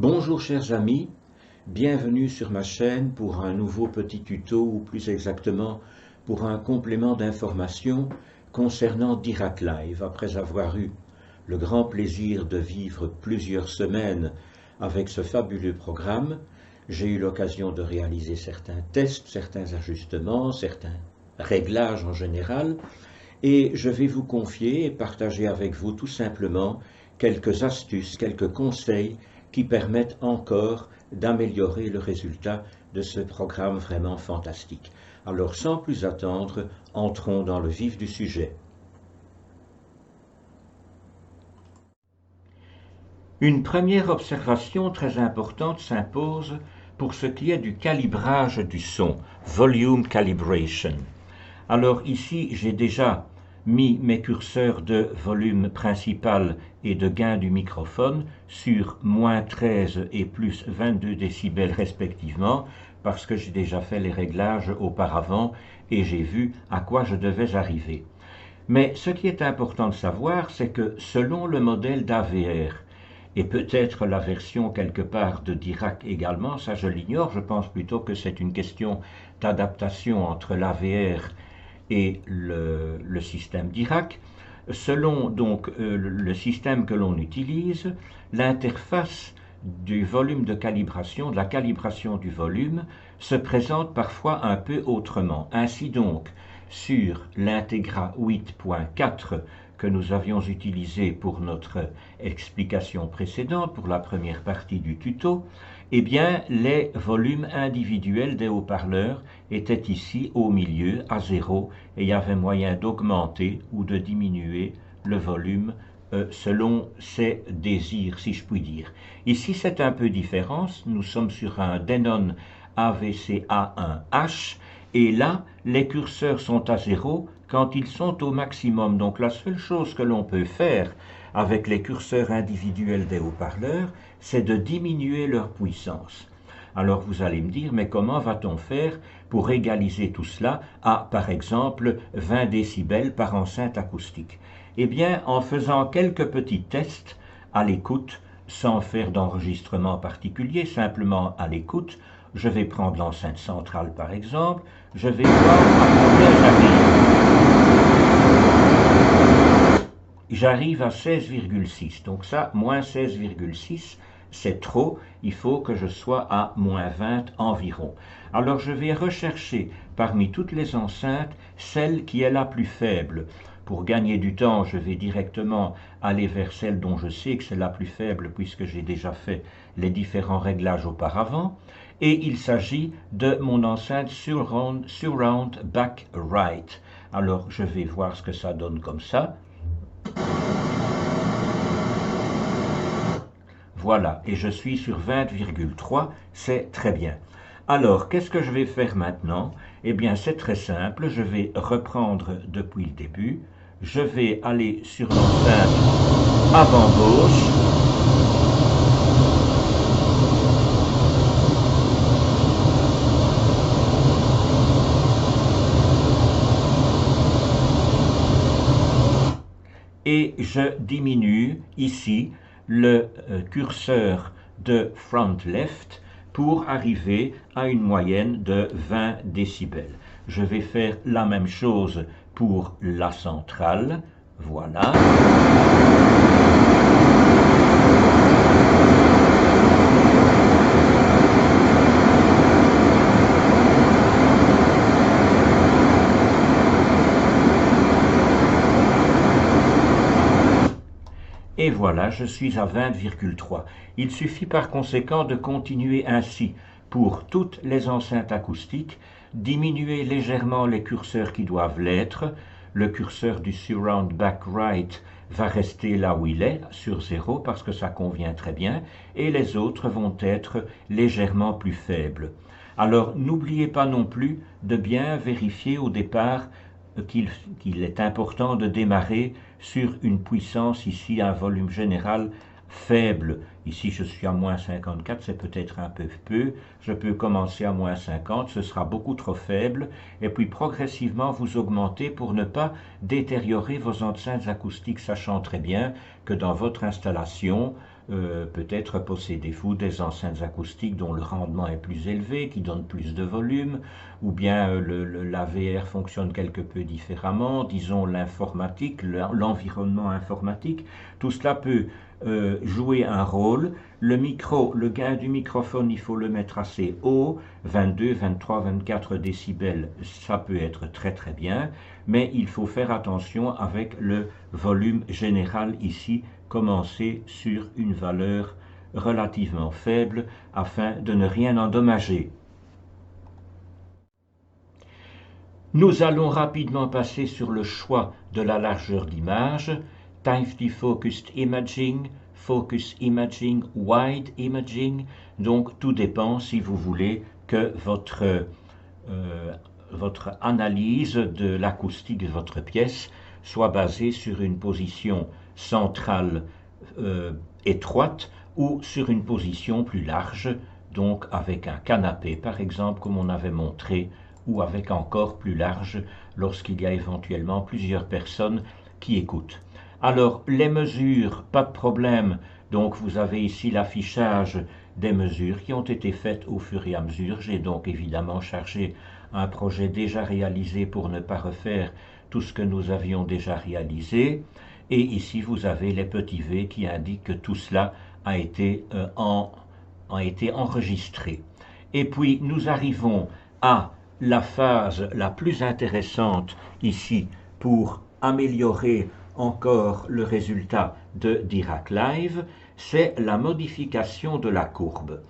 Bonjour chers amis, bienvenue sur ma chaîne pour un nouveau petit tuto ou plus exactement pour un complément d'information concernant Dirac Live. Après avoir eu le grand plaisir de vivre plusieurs semaines avec ce fabuleux programme, j'ai eu l'occasion de réaliser certains tests, certains ajustements, certains réglages en général, et je vais vous confier et partager avec vous tout simplement quelques astuces, quelques conseils qui permettent encore d'améliorer le résultat de ce programme vraiment fantastique. Alors sans plus attendre, entrons dans le vif du sujet. Une première observation très importante s'impose pour ce qui est du calibrage du son, volume calibration. Alors ici, j'ai déjà mis mes curseurs de volume principal et de gain du microphone sur moins 13 et plus 22 décibels respectivement, parce que j'ai déjà fait les réglages auparavant et j'ai vu à quoi je devais arriver. Mais ce qui est important de savoir, c'est que selon le modèle d'AVR, et peut-être la version quelque part de Dirac également, ça je l'ignore, je pense plutôt que c'est une question d'adaptation entre l'AVR et le système Dirac. Selon donc le système que l'on utilise, l'interface du volume de calibration, de la calibration du volume, se présente parfois un peu autrement. Ainsi donc, sur l'Integra 8.4 que nous avions utilisé pour notre explication précédente, pour la première partie du tuto, eh bien, les volumes individuels des haut-parleurs étaient ici au milieu, à 0, et il y avait moyen d'augmenter ou de diminuer le volume selon ses désirs, si je puis dire. Ici, c'est un peu différent. Nous sommes sur un Denon AVCA1H, et là, les curseurs sont à 0 quand ils sont au maximum. Donc la seule chose que l'on peut faire avec les curseurs individuels des haut-parleurs, c'est de diminuer leur puissance. Alors vous allez me dire, mais comment va-t-on faire pour égaliser tout cela à, par exemple, 20 décibels par enceinte acoustique? Eh bien, en faisant quelques petits tests à l'écoute, sans faire d'enregistrement particulier, simplement à l'écoute, je vais prendre l'enceinte centrale par exemple, je vais voir à combien j'arrive à 16,6. Donc ça, moins 16,6, c'est trop. Il faut que je sois à moins 20 environ. Alors je vais rechercher parmi toutes les enceintes celle qui est la plus faible. Pour gagner du temps, je vais directement aller vers celle dont je sais que c'est la plus faible puisque j'ai déjà fait les réglages auparavant. Et il s'agit de mon enceinte Surround Back Right. Alors je vais voir ce que ça donne comme ça. Voilà, et je suis sur 20,3, c'est très bien. Alors, qu'est-ce que je vais faire maintenant? Eh bien, c'est très simple, je vais reprendre depuis le début. Je vais aller sur l'enceinte avant gauche. Et je diminue ici le curseur de front left pour arriver à une moyenne de 20 décibels. Je vais faire la même chose pour la centrale. Voilà. Et voilà, je suis à 20,3. Il suffit par conséquent de continuer ainsi pour toutes les enceintes acoustiques, diminuer légèrement les curseurs qui doivent l'être. Le curseur du Surround Back Right va rester là où il est, sur 0, parce que ça convient très bien, et les autres vont être légèrement plus faibles. Alors n'oubliez pas non plus de bien vérifier au départ qu'il est important de démarrer sur une puissance, ici un volume général faible. Ici je suis à moins 54, c'est peut-être un peu. Je peux commencer à moins 50, ce sera beaucoup trop faible. Et puis progressivement vous augmentez pour ne pas détériorer vos enceintes acoustiques, sachant très bien que dans votre installation, peut-être possédez-vous des enceintes acoustiques dont le rendement est plus élevé, qui donnent plus de volume, ou bien la VR fonctionne quelque peu différemment, disons l'informatique, l'environnement informatique. Tout cela peut jouer un rôle. Le gain du microphone, il faut le mettre assez haut, 22, 23, 24 décibels, ça peut être très très bien, mais il faut faire attention avec le volume général ici, commencer sur une valeur relativement faible afin de ne rien endommager. Nous allons rapidement passer sur le choix de la largeur d'image, Tightly Focused Imaging, Focus Imaging, Wide Imaging, donc tout dépend si vous voulez que votre analyse de l'acoustique de votre pièce soit basée sur une position centrale étroite ou sur une position plus large, donc avec un canapé par exemple comme on avait montré, ou avec encore plus large lorsqu'il y a éventuellement plusieurs personnes qui écoutent. Alors les mesures, pas de problème, donc vous avez ici l'affichage des mesures qui ont été faites au fur et à mesure. J'ai donc évidemment chargé un projet déjà réalisé pour ne pas refaire tout ce que nous avions déjà réalisé. Et ici vous avez les petits V qui indiquent que tout cela a été enregistré. Et puis nous arrivons à la phase la plus intéressante ici pour améliorer encore le résultat de Dirac Live, c'est la modification de la courbe.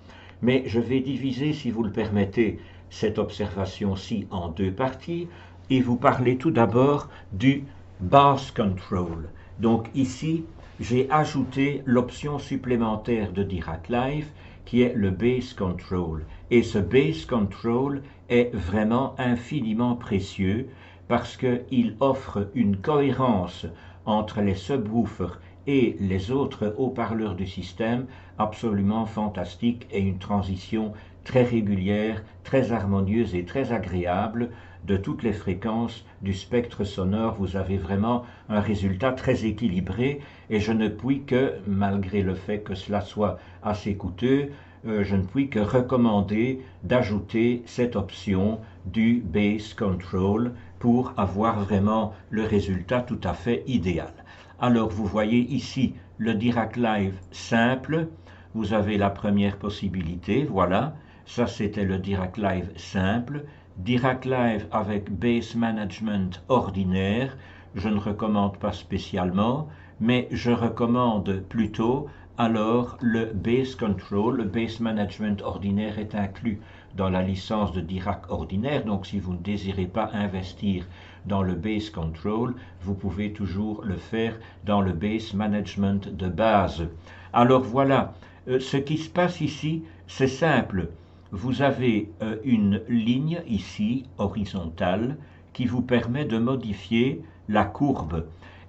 Mais je vais diviser, si vous le permettez, cette observation-ci en deux parties et vous parler tout d'abord du Bass Control. Donc ici, j'ai ajouté l'option supplémentaire de Dirac Live qui est le Bass Control. Et ce Bass Control est vraiment infiniment précieux parce qu'il offre une cohérence entre les subwoofers et les autres haut-parleurs du système absolument fantastique et une transition très régulière, très harmonieuse et très agréable de toutes les fréquences du spectre sonore. Vous avez vraiment un résultat très équilibré et je ne puis que, malgré le fait que cela soit assez coûteux, je ne puis que recommander d'ajouter cette option du Bass Control pour avoir vraiment le résultat tout à fait idéal. Alors vous voyez ici le Dirac Live simple, vous avez la première possibilité, voilà, ça c'était le Dirac Live simple. Dirac Live avec Bass Management ordinaire, je ne recommande pas spécialement, mais je recommande plutôt alors le Bass Control. Le Bass Management ordinaire est inclus dans la licence de Dirac ordinaire, donc si vous ne désirez pas investir dans le Bass Control, vous pouvez toujours le faire dans le Bass Management de base. Alors voilà, ce qui se passe ici, c'est simple. Vous avez une ligne ici, horizontale, qui vous permet de modifier la courbe.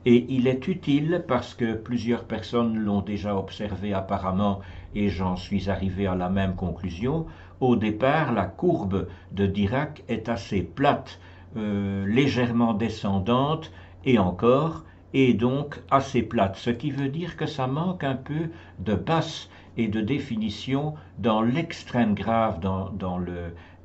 Et il est utile parce que plusieurs personnes l'ont déjà observé apparemment et j'en suis arrivé à la même conclusion. Au départ, la courbe de Dirac est assez plate, légèrement descendante et encore, et donc assez plate, ce qui veut dire que ça manque un peu de basse et de définition dans l'extrême grave, dans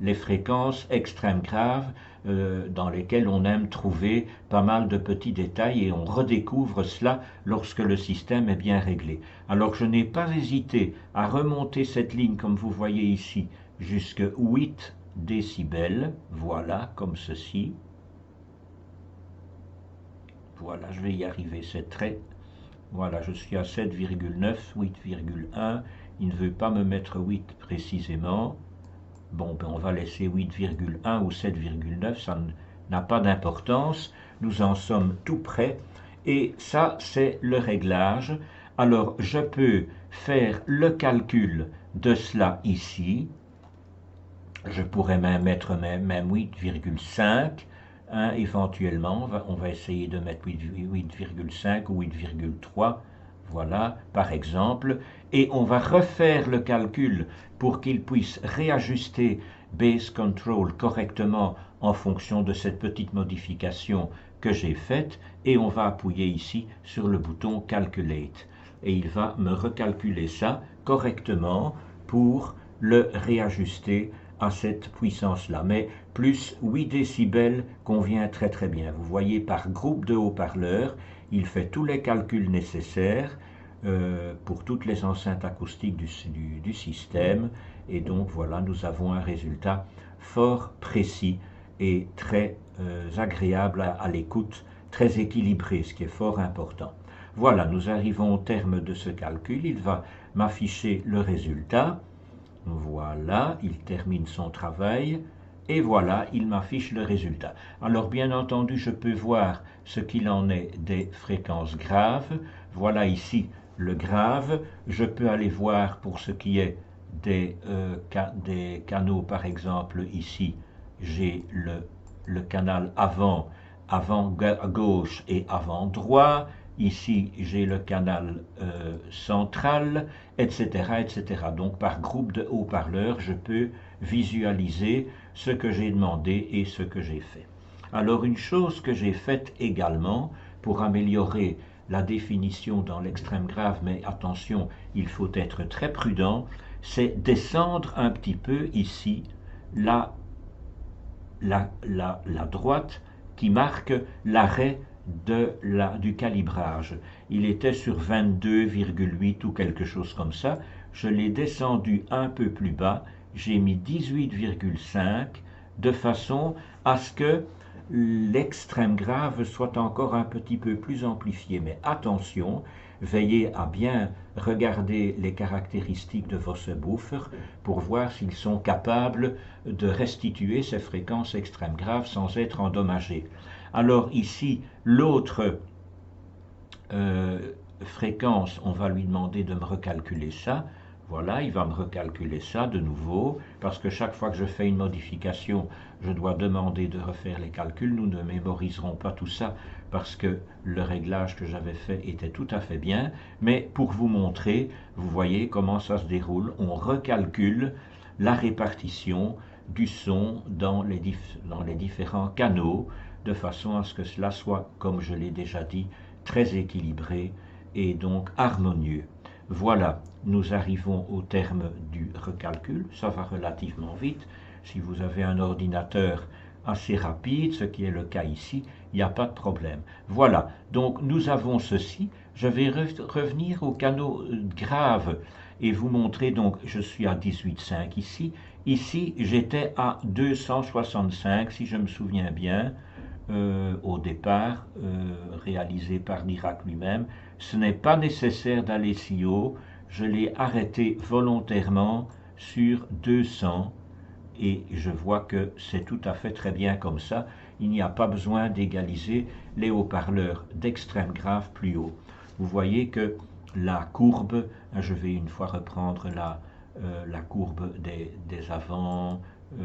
les fréquences extrême graves, dans lesquelles on aime trouver pas mal de petits détails et on redécouvre cela lorsque le système est bien réglé. Alors je n'ai pas hésité à remonter cette ligne comme vous voyez ici jusqu'à 8 décibels, voilà, comme ceci. Voilà, je vais y arriver, c'est très... Voilà, je suis à 7,9, 8,1, il ne veut pas me mettre 8 précisément. Bon, ben on va laisser 8,1 ou 7,9, ça n'a pas d'importance, nous en sommes tout près, et ça c'est le réglage. Alors je peux faire le calcul de cela ici, je pourrais même mettre même 8,5, hein, éventuellement, on va essayer de mettre 8,5 ou 8,3, voilà, par exemple, et on va refaire le calcul pour qu'il puisse réajuster Bass Control correctement en fonction de cette petite modification que j'ai faite, et on va appuyer ici sur le bouton Calculate. et il va me recalculer ça correctement pour le réajuster à cette puissance-là. Mais plus 8 décibels convient très très bien. Vous voyez, par groupe de haut-parleurs, il fait tous les calculs nécessaires pour toutes les enceintes acoustiques du système. Et donc voilà, nous avons un résultat fort précis et très agréable à l'écoute, très équilibré, ce qui est fort important. Voilà, nous arrivons au terme de ce calcul. Il va m'afficher le résultat. Voilà, il termine son travail. Et voilà, il m'affiche le résultat. Alors bien entendu, je peux voir ce qu'il en est des fréquences graves. Voilà ici le grave. Je peux aller voir pour ce qui est des canaux, par exemple, ici, j'ai le canal avant gauche et avant droit. Ici, j'ai le canal central, etc., etc. Donc, par groupe de haut-parleurs, je peux visualiser ce que j'ai demandé et ce que j'ai fait. Alors, une chose que j'ai faite également pour améliorer la définition dans l'extrême grave, mais attention, il faut être très prudent, c'est descendre un petit peu ici la droite qui marque l'arrêt du calibrage. Il était sur 22,8 ou quelque chose comme ça. Je l'ai descendu un peu plus bas. J'ai mis 18,5 de façon à ce que l'extrême grave soit encore un petit peu plus amplifié. Mais attention, veillez à bien regarder les caractéristiques de vos subwoofers pour voir s'ils sont capables de restituer ces fréquences extrêmes graves sans être endommagés. Alors ici, l'autre fréquence, on va lui demander de me recalculer ça. Voilà, il va me recalculer ça de nouveau, parce que chaque fois que je fais une modification, je dois demander de refaire les calculs. Nous ne mémoriserons pas tout ça, parce que le réglage que j'avais fait était tout à fait bien. Mais pour vous montrer, vous voyez comment ça se déroule. On recalcule la répartition du son dans les différents canaux, de façon à ce que cela soit, comme je l'ai déjà dit, très équilibré et donc harmonieux. Voilà, nous arrivons au terme du recalcul. Ça va relativement vite. Si vous avez un ordinateur assez rapide, ce qui est le cas ici, il n'y a pas de problème. Voilà, donc nous avons ceci. Je vais revenir au canot grave et vous montrer, donc je suis à 18,5 ici. Ici, j'étais à 265, si je me souviens bien, au départ, réalisé par Dirac lui-même. Ce n'est pas nécessaire d'aller si haut. Je l'ai arrêté volontairement sur 200 et je vois que c'est tout à fait très bien comme ça. Il n'y a pas besoin d'égaliser les haut-parleurs d'extrême grave plus haut. Vous voyez que la courbe, je vais une fois reprendre la courbe des avants,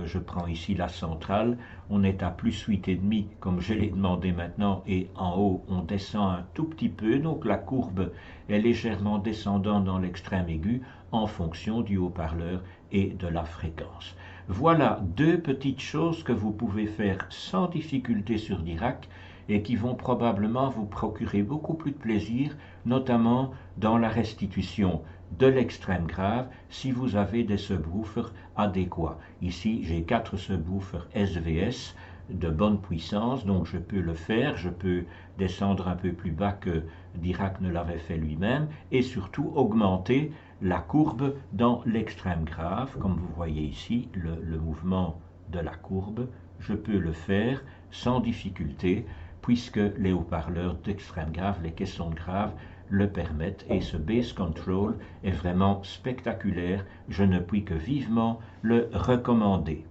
je prends ici la centrale, on est à plus 8,5 comme je l'ai demandé maintenant, et en haut on descend un tout petit peu, donc la courbe est légèrement descendante dans l'extrême aigu en fonction du haut-parleur et de la fréquence. Voilà deux petites choses que vous pouvez faire sans difficulté sur Dirac et qui vont probablement vous procurer beaucoup plus de plaisir, notamment dans la restitution de l'extrême grave si vous avez des subwoofers adéquats. Ici, j'ai 4 subwoofers SVS de bonne puissance, donc je peux le faire, je peux descendre un peu plus bas que Dirac ne l'avait fait lui-même, et surtout augmenter la courbe dans l'extrême grave, comme vous voyez ici, le mouvement de la courbe, je peux le faire sans difficulté, puisque les haut-parleurs d'extrême grave, les caissons graves, le permettent, et ce bass control est vraiment spectaculaire. Je ne puis que vivement le recommander.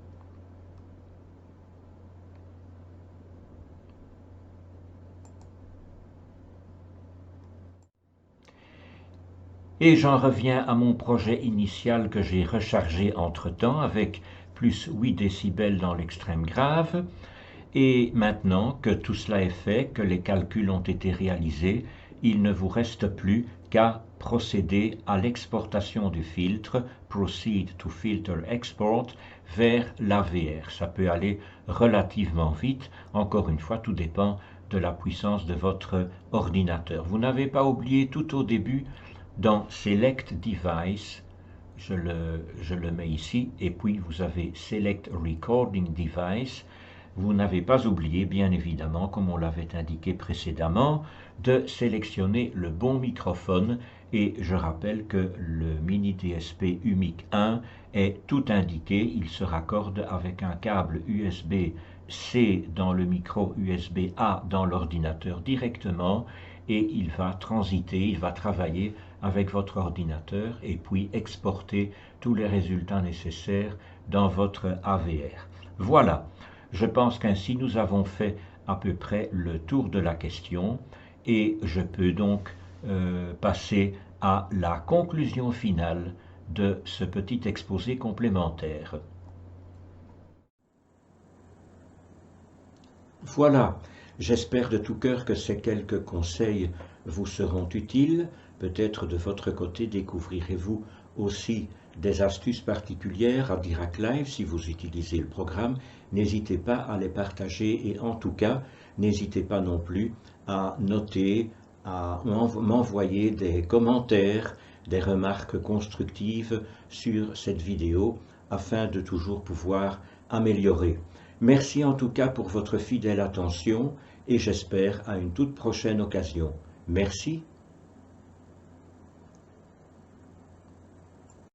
Et j'en reviens à mon projet initial que j'ai rechargé entre-temps avec plus 8 décibels dans l'extrême grave. Et maintenant que tout cela est fait, que les calculs ont été réalisés, il ne vous reste plus qu'à procéder à l'exportation du filtre, Proceed to Filter Export, vers l'AVR. Ça peut aller relativement vite, encore une fois, tout dépend de la puissance de votre ordinateur. Vous n'avez pas oublié tout au début dans Select Device, je le mets ici, et puis vous avez Select Recording Device. Vous n'avez pas oublié, bien évidemment, comme on l'avait indiqué précédemment, de sélectionner le bon microphone. Et je rappelle que le Mini DSP UMIC 1 est tout indiqué. Il se raccorde avec un câble USB-C dans le micro USB-A dans l'ordinateur directement, et il va transiter, il va travailler avec votre ordinateur et puis exporter tous les résultats nécessaires dans votre AVR. Voilà, je pense qu'ainsi nous avons fait à peu près le tour de la question, et je peux donc passer à la conclusion finale de ce petit exposé complémentaire. Voilà, j'espère de tout cœur que ces quelques conseils vous seront utiles. Peut-être de votre côté découvrirez-vous aussi des astuces particulières à Dirac Live si vous utilisez le programme. N'hésitez pas à les partager, et en tout cas, n'hésitez pas non plus à noter, à m'envoyer des commentaires, des remarques constructives sur cette vidéo afin de toujours pouvoir améliorer. Merci en tout cas pour votre fidèle attention, et j'espère à une toute prochaine occasion. Merci.